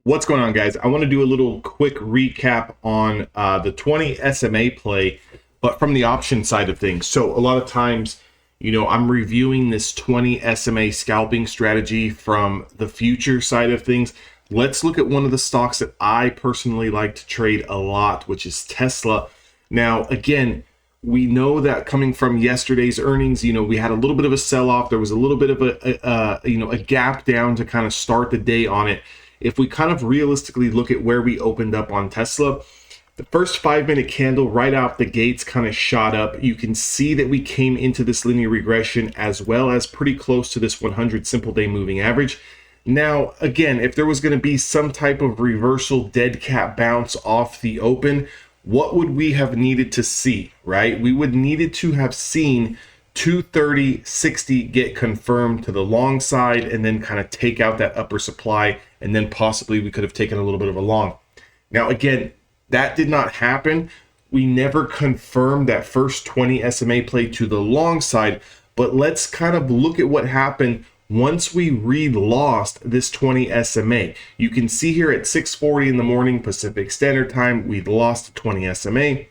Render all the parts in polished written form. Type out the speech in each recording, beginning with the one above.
What's going on, guys? I want to do a little quick recap on the 20 SMA play, but from the option side of things. So a lot of times, I'm reviewing this 20 SMA scalping strategy from the future side of things. Let's look at one of the stocks that I personally like to trade a lot, which is Tesla. Now, again, we know that coming from yesterday's earnings, we had a little bit of a sell-off. There was a little bit of a gap down to kind of start the day on it. If we kind of realistically look at where we opened up on Tesla, the first 5-minute candle right off the gates kind of shot up. You can see that we came into this linear regression as well as pretty close to this 100 simple day moving average. Now, again, if there was going to be some type of reversal dead cat bounce off the open, what would we have needed to see, right? We would needed to have seen 230.60 get confirmed to the long side and then kind of take out that upper supply, and then possibly we could have taken a little bit of a long. Now, again, that did not happen. We never confirmed that first 20 SMA play to the long side, but let's kind of look at what happened once we re-lost this 20 SMA. You can see here at 6:40 in the morning Pacific Standard Time, we'd lost 20 SMA.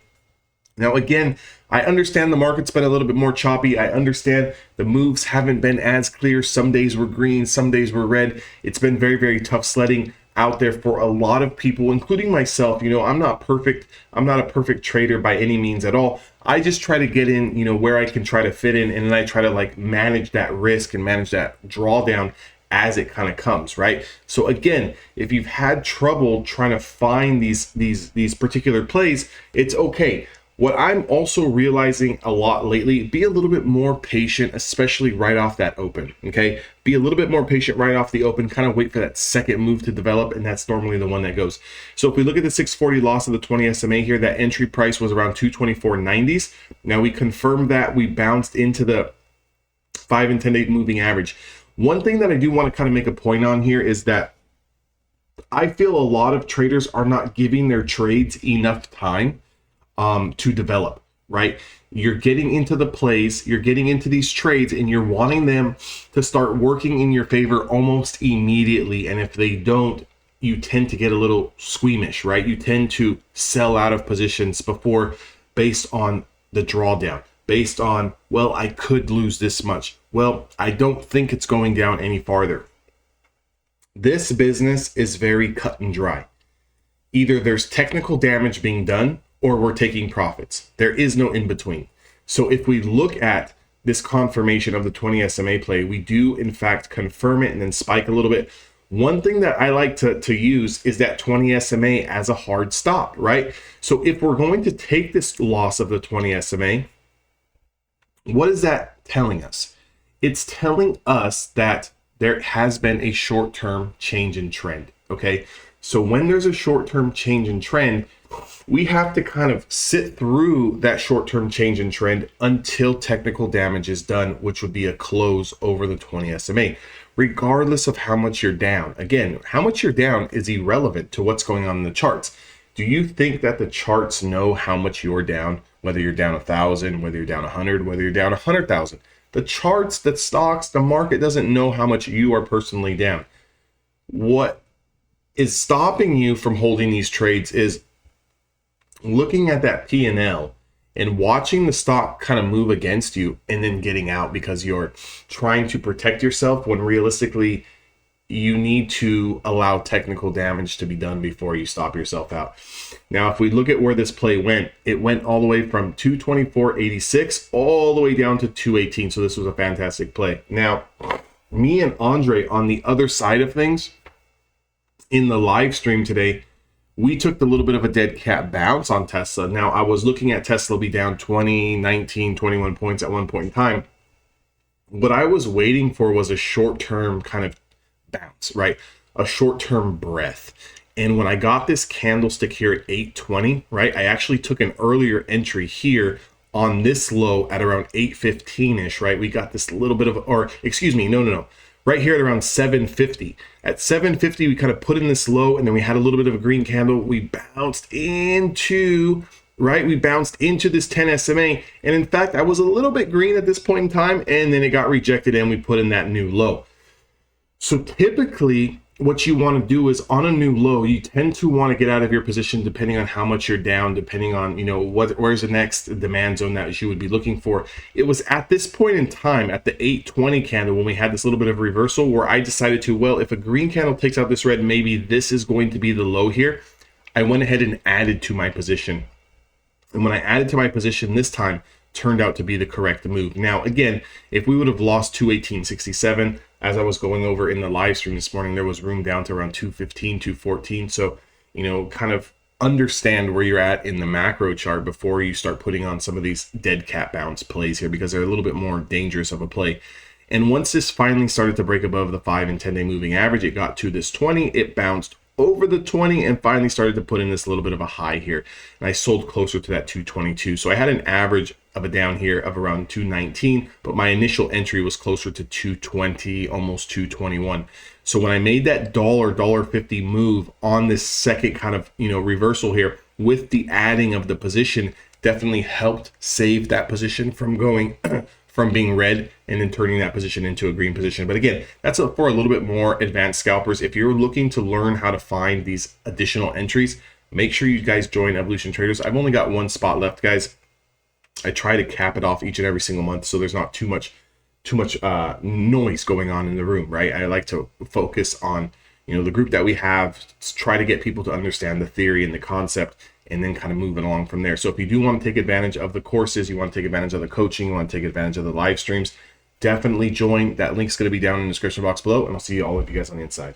Now, again, I understand the market's been a little bit more choppy. I understand the moves haven't been as clear. Some days were green, some days were red. It's been very, very tough sledding out there for a lot of people, including myself. I'm not perfect. I'm not a perfect trader by any means at all. I just try to get in, where I can try to fit in, and then I try to manage that risk and manage that drawdown as it kind of comes, right? So again, if you've had trouble trying to find these particular plays, it's okay. What I'm also realizing a lot lately, be a little bit more patient, especially right off that open, okay? Be a little bit more patient right off the open, kind of wait for that second move to develop, and that's normally the one that goes. So if we look at the 640 loss of the 20 SMA here, that entry price was around 224.90s. Now we confirmed that we bounced into the 5 and 10 day moving average. One thing that I do want to kind of make a point on here is that I feel a lot of traders are not giving their trades enough time to develop, right? You're getting into the plays, you're getting into these trades, and you're wanting them to start working in your favor almost immediately. And if they don't, you tend to get a little squeamish, right? You tend to sell out of positions before, based on the drawdown, based on, well, I could lose this much. Well, I don't think it's going down any farther. This business is very cut and dry. Either there's technical damage being done, or we're taking profits. There is no in between. So if we look at this confirmation of the 20 SMA play, we do in fact confirm it and then spike a little bit. One thing that I like to use is that 20 SMA as a hard stop, right? So if we're going to take this loss of the 20 SMA, what is that telling us? It's telling us that there has been a short-term change in trend, okay? So when there's a short-term change in trend, we have to kind of sit through that short-term change in trend until technical damage is done, which would be a close over the 20 SMA, regardless of how much you're down. Again, how much you're down is irrelevant to what's going on in the charts. Do you think that the charts know how much you're down, whether you're down 1,000, whether you're down 100, whether you're down 100,000? The charts, the stocks, the market doesn't know how much you are personally down. What is stopping you from holding these trades is looking at that P&L and watching the stock kind of move against you and then getting out because you're trying to protect yourself, when realistically you need to allow technical damage to be done before you stop yourself out. Now, if we look at where this play went, it went all the way from 224.86 all the way down to 218. So this was a fantastic play. Now, me and Andre on the other side of things in the live stream today, we took a little bit of a dead cat bounce on Tesla. Now, I was looking at Tesla be down 20, 19, 21 points at one point in time. What I was waiting for was a short-term kind of bounce, right? A short-term breath. And when I got this candlestick here at 820, right, I actually took an earlier entry here on this low at around 815-ish, right? We got this little bit of, or excuse me, no. Right here at around 750. At 750, we kind of put in this low, and then we had a little bit of a green candle. We bounced into, right? We bounced into this 10 SMA. And in fact, I was a little bit green at this point in time, and then it got rejected, and we put in that new low. So typically, what you want to do is on a new low, you tend to want to get out of your position depending on how much you're down, depending on, you know, where's the next demand zone that you would be looking for. It was at this point in time, at the 820 candle, when we had this little bit of reversal, where I decided to, well, if a green candle takes out this red, maybe this is going to be the low here. I went ahead and added to my position. And when I added to my position this time, turned out to be the correct move. Now, again, if we would have lost 218.67, as I was going over in the live stream this morning, there was room down to around 215, 214. So, you know, kind of understand where you're at in the macro chart before you start putting on some of these dead cat bounce plays here, because they're a little bit more dangerous of a play. And once this finally started to break above the 5 and 10 day moving average, it got to this 20, it bounced over the 20 and finally started to put in this little bit of a high here. And I sold closer to that 222. So I had an average of a down here of around 219, but my initial entry was closer to 220, almost 221. So when I made that $1.50 move on this second kind of, you know, reversal here with the adding of the position, definitely helped save that position from going from being red and then turning that position into a green position. But again, that's for a little bit more advanced scalpers. If you're looking to learn how to find these additional entries, make sure you guys join Evolution Traders. I've only got one spot left, guys. I try to cap it off each and every single month, so there's not too much noise going on in the room, right? I like to focus on, you know, the group that we have, try to get people to understand the theory and the concept, and then kind of moving along from there. So if you do want to take advantage of the courses, you want to take advantage of the coaching, you want to take advantage of the live streams, definitely join. That link's going to be down in the description box below, and I'll see all of you guys on the inside.